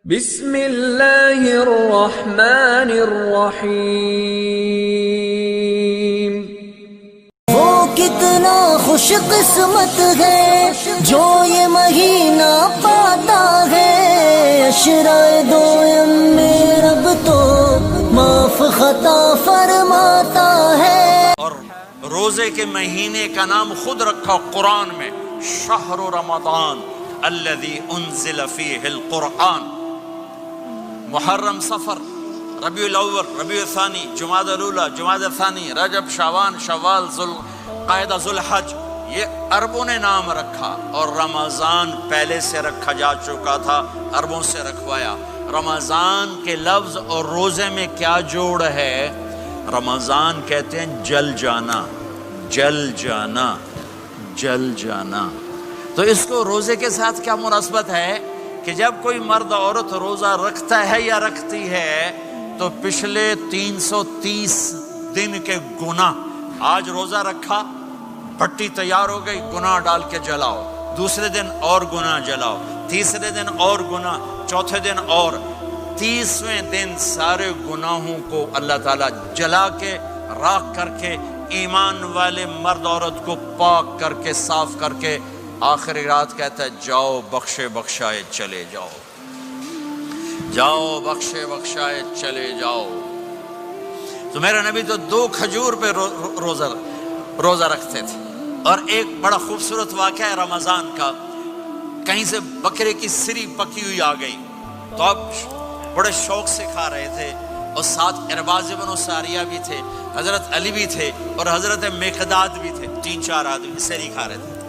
بسم اللہ الرحمن الرحیم۔ وہ کتنا خوش قسمت ہے جو یہ مہینہ پاتا ہے، عشرۂ دوم میں رب تو معاف خطا فرماتا ہے۔ اور روزے کے مہینے کا نام خود رکھا قرآن میں، شہر رمضان الذی انزل فیہ القرآن۔ محرم، صفر، ربیع الاول، ربیع الثانی، جمادی الاولی، جمادی الثانی، رجب، شعبان، شوال، ذوالقعدہ، ذوالحج، یہ عربوں نے نام رکھا، اور رمضان پہلے سے رکھا جا چکا تھا، عربوں سے رکھوایا۔ رمضان کے لفظ اور روزے میں کیا جوڑ ہے؟ رمضان کہتے ہیں جل جانا، جل جانا، جل جانا۔ تو اس کو روزے کے ساتھ کیا مناسبت ہے کہ جب کوئی مرد عورت روزہ رکھتا ہے یا رکھتی ہے تو پچھلے 330 دن کے گناہ، آج روزہ رکھا، پٹی تیار ہو گئی، گناہ ڈال کے جلاؤ، دوسرے دن اور گناہ جلاؤ، تیسرے دن اور گناہ، چوتھے دن اور، 30ویں دن سارے گناہوں کو اللہ تعالیٰ جلا کے، راکھ کر کے، ایمان والے مرد عورت کو پاک کر کے، صاف کر کے، آخری رات کہتا ہے جاؤ بخشے بخشائے چلے جاؤ، جاؤ بخشے بخشائے چلے جاؤ۔ تو میرا نبی تو 2 کھجور پہ روزہ رکھتے تھے۔ اور ایک بڑا خوبصورت واقعہ ہے رمضان کا، کہیں سے بکرے کی سری پکی ہوئی آ گئی تو اب بڑے شوق سے کھا رہے تھے، اور ساتھ ارباز بن ساریہ بھی تھے، حضرت علی بھی تھے، اور حضرت مقداد بھی تھے، 3-4 آدمی سری کھا رہے تھے۔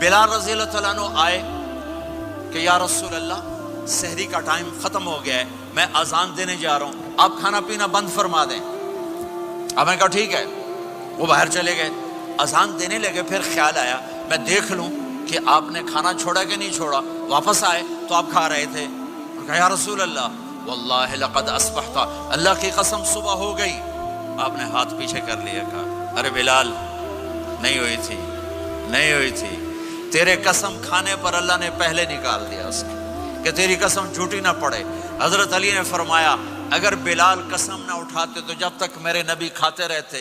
بلال رضی اللہ تعالیٰ عنہ آئے کہ یا رسول اللہ، سحری کا ٹائم ختم ہو گیا ہے، میں اذان دینے جا رہا ہوں، آپ کھانا پینا بند فرما دیں۔ اب میں کہا ٹھیک ہے، وہ باہر چلے گئے، اذان دینے لگے، پھر خیال آیا میں دیکھ لوں کہ آپ نے کھانا چھوڑا کہ نہیں چھوڑا۔ واپس آئے تو آپ کھا رہے تھے، کہا یا رسول اللہ واللہ لقد اصبحت، اللہ کی قسم صبح ہو گئی۔ آپ نے ہاتھ پیچھے کر لیا، کہا ارے بلال نہیں ہوئی تھی، نہیں ہوئی تھی، تیرے قسم کھانے پر اللہ نے پہلے نکال دیا اس کو کہ تیری قسم جھوٹی نہ پڑے۔ حضرت علی نے فرمایا اگر بلال قسم نہ اٹھاتے تو جب تک میرے نبی کھاتے رہتے،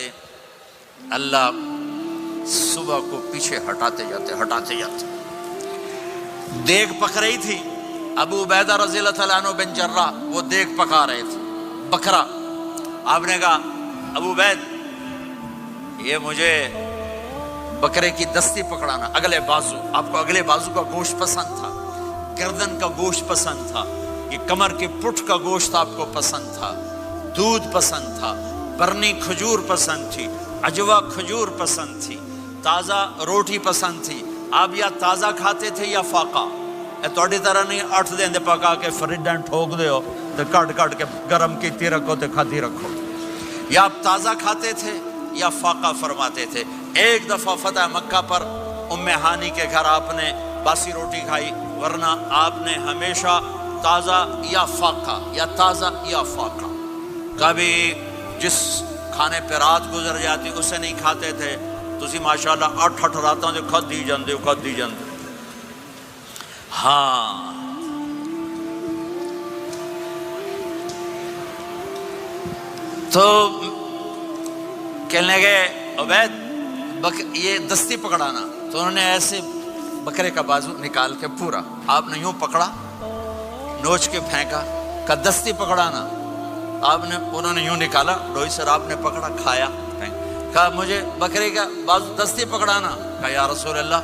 اللہ صبح کو پیچھے ہٹاتے جاتے۔ دیگ پک رہی تھی، ابو عبیدہ رضی اللہ تعالیٰ عنہ بن جراح وہ دیگ پکا رہے تھے، بکرا۔ آپ نے کہا ابو عبید یہ مجھے بکرے کی دستی پکڑانا، اگلے بازو، آپ کو اگلے بازو کا گوشت پسند تھا، گردن کا گوشت پسند تھا، یہ کمر کے پٹھ کا گوشت آپ کو پسند تھا، دودھ پسند تھا، برنی کھجور پسند تھی، عجوا کھجور پسند تھی، تازہ روٹی پسند تھی۔ آپ یا تازہ کھاتے تھے یا فاقہ، توڑی طرح نہیں 8 دن دے پکا کے فریڈاں ٹھوک دے ہو تو کٹ کے گرم کیتی رکھو تو کھاتی رکھو، یا آپ تازہ کھاتے تھے یا فاقہ فرماتے تھے۔ ایک دفعہ فتح مکہ پر ام ہانی کے گھر آپ نے باسی روٹی کھائی، ورنہ آپ نے ہمیشہ تازہ یا فاقہ، یا تازہ یا فاقہ۔ کبھی جس کھانے پہ رات گزر جاتی اسے نہیں کھاتے تھے، تسی ماشاءاللہ 8 راتوں سے کھدی جاندے ہو۔ ہاں تو کہنے گئے عبید یہ دستی پکڑانا، تو انہوں نے ایسے بکرے کا بازو نکال کے پورا، آپ نے یوں پکڑا، نوچ کے پھینکا، کہا دستی پکڑانا، انہوں نے یوں نکالا ڈوئی سر، آپ نے پکڑا، کھایا، کہا مجھے بکرے کا بازو دستی پکڑانا، کہا یا رسول اللہ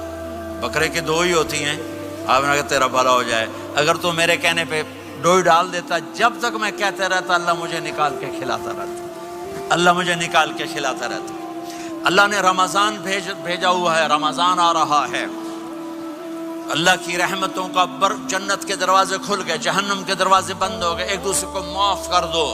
بکرے کی 2 ہی ہوتی ہیں۔ آپ نے کہا تیرا بھلا ہو جائے، اگر تو میرے کہنے پہ ڈوئی ڈال دیتا، جب تک میں کہتے رہتا اللہ مجھے نکال کے کھلاتا رہتا، اللہ مجھے نکال کے کھلاتا رہتا۔ اللہ نے رمضان بھیجا ہوا ہے، رمضان آ رہا ہے، اللہ کی رحمتوں کا جنت کے دروازے کھل گئے، جہنم کے دروازے بند ہو گئے، ایک دوسرے کو معاف کر دو،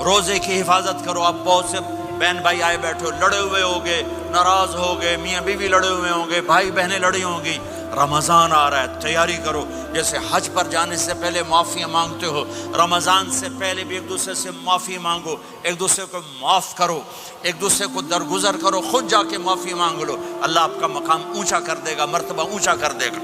روزے کی حفاظت کرو۔ اب بہت سے بہن بھائی آئے بیٹھو، لڑے ہوئے ہوگے، ناراض ہوگے، میاں بیوی لڑے ہوئے ہوں گے، بھائی بہنیں لڑی ہوں گی، رمضان آ رہا ہے، تیاری کرو۔ جیسے حج پر جانے سے پہلے معافیاں مانگتے ہو، رمضان سے پہلے بھی ایک دوسرے سے معافی مانگو، ایک دوسرے کو معاف کرو، ایک دوسرے کو درگزر کرو، خود جا کے معافی مانگ لو، اللہ آپ کا مقام اونچا کر دے گا، مرتبہ اونچا کر دے گا۔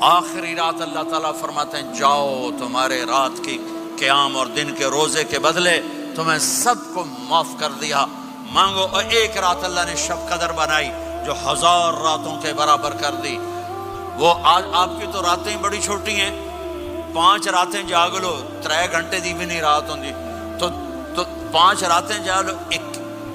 آخری رات اللہ تعالیٰ فرماتے ہیں جاؤ تمہارے رات کی قیام اور دن کے روزے کے بدلے تمہیں سب کو معاف کر دیا، مانگو۔ اور ایک رات اللہ نے شب قدر بنائی جو 1000 راتوں کے برابر کر دی۔ وہ آج آپ کی تو راتیں بڑی چھوٹی ہیں، 5 راتیں جاگ لو 3 گھنٹے دی بھی نہیں رات ہوندی، تو 5 راتیں جاگ لو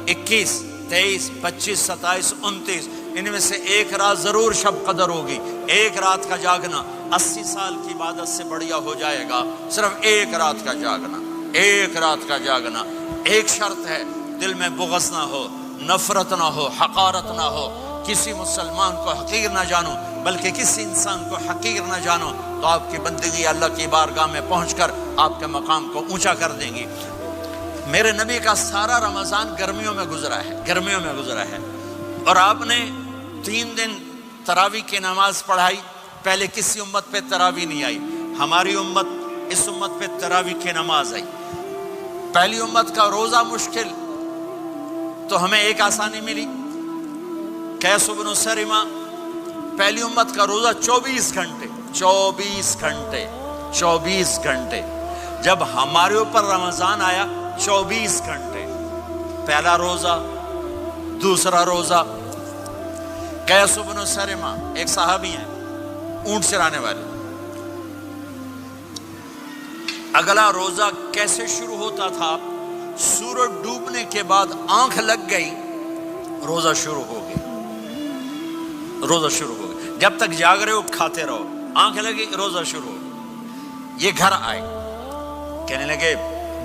21 23 25 27 29، ان میں سے ایک رات ضرور شب قدر ہوگی۔ ایک رات کا جاگنا 80 سال کی عبادت سے بڑھیا ہو جائے گا، صرف ایک رات کا جاگنا، ایک رات کا جاگنا۔ ایک شرط ہے، دل میں بغض نہ ہو، نفرت نہ ہو، حقارت نہ ہو، کسی مسلمان کو حقیر نہ جانو بلکہ کسی انسان کو حقیر نہ جانو، تو آپ کی بندگی اللہ کی بارگاہ میں پہنچ کر آپ کے مقام کو اونچا کر دیں گی۔ میرے نبی کا سارا رمضان گرمیوں میں گزرا ہے، گرمیوں میں گزرا ہے، اور آپ نے 3 دن تراویح کی نماز پڑھائی۔ پہلے کسی امت پہ تراویح نہیں آئی، ہماری امت، اس امت پہ تراویح کی نماز آئی۔ پہلی امت کا روزہ مشکل، تو ہمیں ایک آسانی ملی، قیس بن سرمہ، پہلی امت کا روزہ 24 گھنٹے 24 گھنٹے 24 گھنٹے، جب ہمارے اوپر رمضان آیا 24 گھنٹے، پہلا روزہ، دوسرا روزہ۔ قیس بن سرمہ ایک صحابی ہیں، اونٹ چرانے والے۔ اگلا روزہ کیسے شروع ہوتا تھا؟ سورج ڈوبنے کے بعد آنکھ لگ گئی، روزہ شروع ہو گیا، روزہ شروع ہو گیا۔ جب تک جاگ رہے ہو کھاتے رہو، آنکھ لگی روزہ شروع ہو گیا۔ یہ گھر آئے، کہنے لگے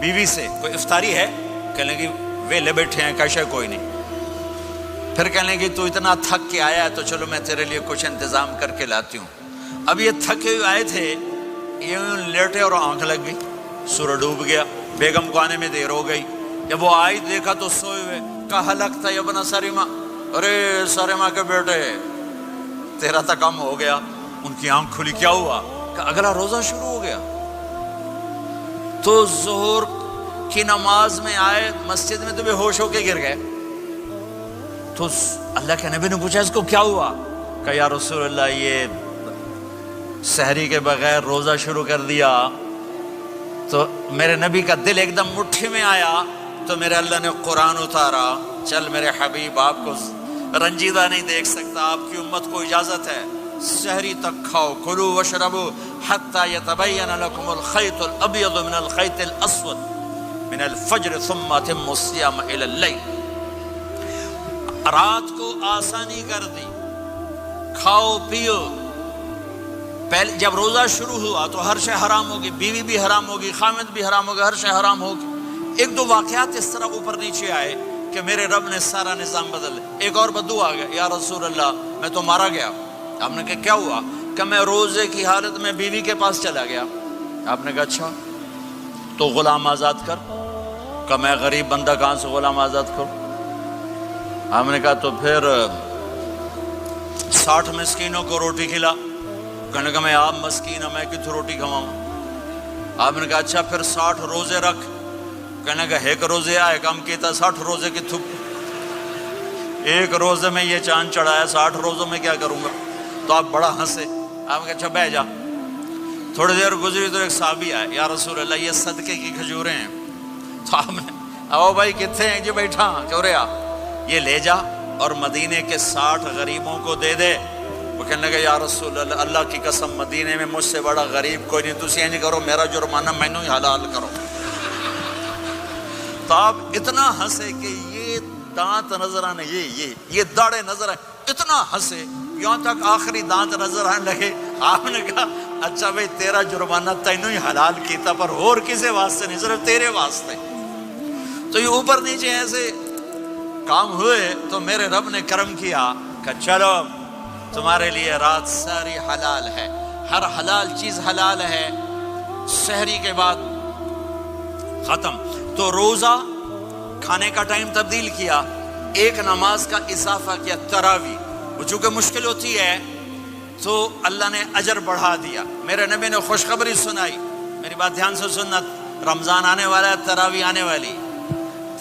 بیوی سے کوئی افطاری ہے؟ کہنے لگے ویلے بیٹھے ہیں، کیسے کوئی نہیں۔ پھر کہنے لگے تو اتنا تھک کے آیا ہے تو چلو میں تیرے لیے کچھ انتظام کر کے لاتی ہوں۔ اب یہ تھکے ہوئے آئے تھے، یہ لیٹے اور آنکھ لگ گئی، سورج ڈوب گیا، بیگم کو آنے میں دیر ہو گئی۔ جب وہ آئی دیکھا تو سوئے ہوئے، کہا لگتا ہے ابن سرمہ، ارے سرمہ کے بیٹے تیرا تو کم ہو گیا۔ ان کی آنکھ کھلی، کیا ہوا؟ کہ اگلا روزہ شروع ہو گیا۔ تو ظہر کی نماز میں آئے مسجد میں تو بے ہوش ہو کے گر گئے۔ تو اللہ کے نبی نے پوچھا اس کو کیا ہوا؟ کہ یا رسول اللہ یہ سحری کے بغیر روزہ شروع کر دیا۔ تو میرے نبی کا دل ایک دم مٹھی میں آیا، تو میرے اللہ نے قرآن اتارا، چل میرے حبیب آپ کو رنجیدہ نہیں دیکھ سکتا، آپ کی امت کو اجازت ہے سحری تک کھاؤ، کلوا واشربوا حتی یتبین لکم الخیط الابیض من الخیط الاسود من الفجر ثم اتموا الصیام الی اللیل۔ رات کو آسانی کر دی، کھاؤ پیو۔ پہلے جب روزہ شروع ہوا تو ہر شے حرام ہوگی، بیوی بھی حرام ہوگی، خامد بھی حرام ہوگا، ہر شے حرام ہوگی۔ ایک دو واقعات اس طرح اوپر نیچے آئے کہ میرے رب نے سارا نظام بدل۔ ایک اور بدو آ گیا، یا رسول اللہ میں تو مارا گیا۔ آپ نے کہا کیا ہوا؟ کہ میں روزے کی حالت میں بیوی کے پاس چلا گیا۔ آپ نے کہا اچھا تو غلام آزاد کر۔ کہ میں غریب بندہ کہاں سے غلام آزاد کروں؟ آپ نے کہا تو پھر 60 مسکینوں کو روٹی کھلا۔ کہنے کا میں آپ مسکین ہوں، میں کتوں روٹی کھواؤں؟ آپ نے کہا اچھا پھر 60 روزے رکھ۔ کہنے کا ایک روزے آئے کم کیتا، 60 روزے کی تھپ، ایک روزے میں یہ چاند چڑھایا، 60 روزوں میں کیا کروں گا؟ تو آپ بڑا ہنسے۔ آپ نے کہا اچھا بیٹھ جا۔ تھوڑی دیر گزری تو ایک صحابی آئے، یا رسول اللہ یہ صدقے کی کھجوریں ہیں۔ تو آپ نے او بھائی کتنے ہیں؟ جی بیٹھا چورے آ، یہ لے جا اور مدینے کے 60 غریبوں کو دے دے۔ وہ کہنے لگا یا رسول اللہ اللہ کی قسم مدینے میں مجھ سے بڑا غریب کوئی نہیں، تسی یہ نہیں کرو، میرا جرمانہ مینوں ہی حلال کرو۔ تو آپ اتنا ہنسے کہ یہ دانت نظر آنے، یہ داڑے نظر آئے، اتنا ہنسے یہاں تک آخری دانت نظر آنے لگے۔ آپ نے کہا اچھا بھائی تیرا جرمانہ تینوں ہی حلال کیتا، پر اور کسی واسطے نہیں، صرف تیرے واسطے۔ تو یہ اوپر نیچے ایسے کام ہوئے تو میرے رب نے کرم کیا کہ چلو تمہارے لیے رات ساری حلال ہے، ہر حلال چیز حلال ہے۔ سحری کے بعد ختم۔ تو روزہ کھانے کا ٹائم تبدیل کیا، ایک نماز کا اضافہ کیا، تراویح۔ وہ چونکہ مشکل ہوتی ہے تو اللہ نے اجر بڑھا دیا۔ میرے نبی نے خوشخبری سنائی، میری بات دھیان سے سننا، رمضان آنے والا ہے، تراویح آنے والی۔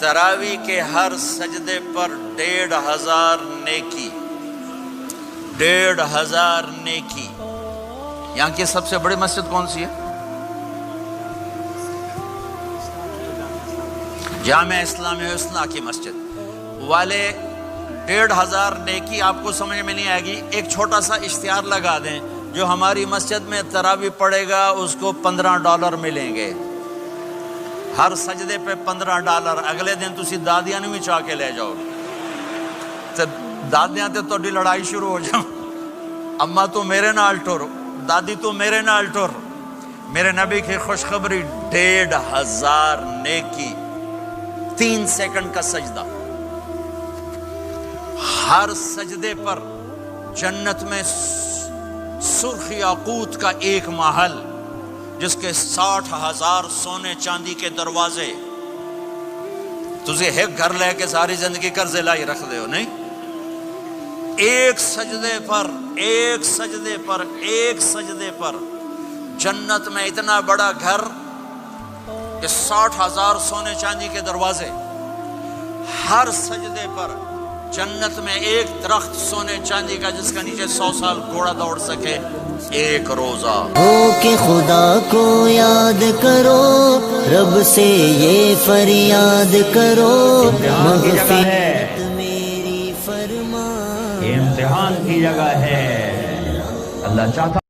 تراویح کے ہر سجدے پر 1500 نیکی، 1500 نیکی۔ یہاں کی سب سے بڑی مسجد کون سی ہے؟ جامع اسلامی حسنہ کی مسجد والے 1500 نیکی آپ کو سمجھ میں نہیں آئے گی. ایک چھوٹا سا اشتہار لگا دیں، جو ہماری مسجد میں تراویح پڑے گا اس کو $15 ملیں گے، ہر سجدے پہ $15. اگلے دن تسی دادیاں نہیں چاہ کے لے جاؤ تے دادیاں تے تہاڈی لڑائی شروع ہو جاؤ، اما تو میرے نال ٹر، دادی تو میرے نال ٹر. میرے نبی کی خوشخبری 1500 نیکی، 3 سیکنڈ کا سجدہ. ہر سجدے پر جنت میں سرخ یاقوت کا ایک محل جس کے 60,000 سونے چاندی کے دروازے. تجھے ایک گھر لے کے ساری زندگی قرضے لائی رکھ دے ہو نہیں؟ ایک سجدے پر جنت میں اتنا بڑا گھر کہ 60,000 سونے چاندی کے دروازے. ہر سجدے پر جنت میں ایک درخت سونے چاندی کا جس کا نیچے 100 سال گھوڑا دوڑ سکے. ایک روزہ ہو کہ خدا کو یاد کرو، رب سے یہ فریاد کرو، مغفرت میری فرما. یہ امتحان کی جگہ ہے. اللہ چاہتا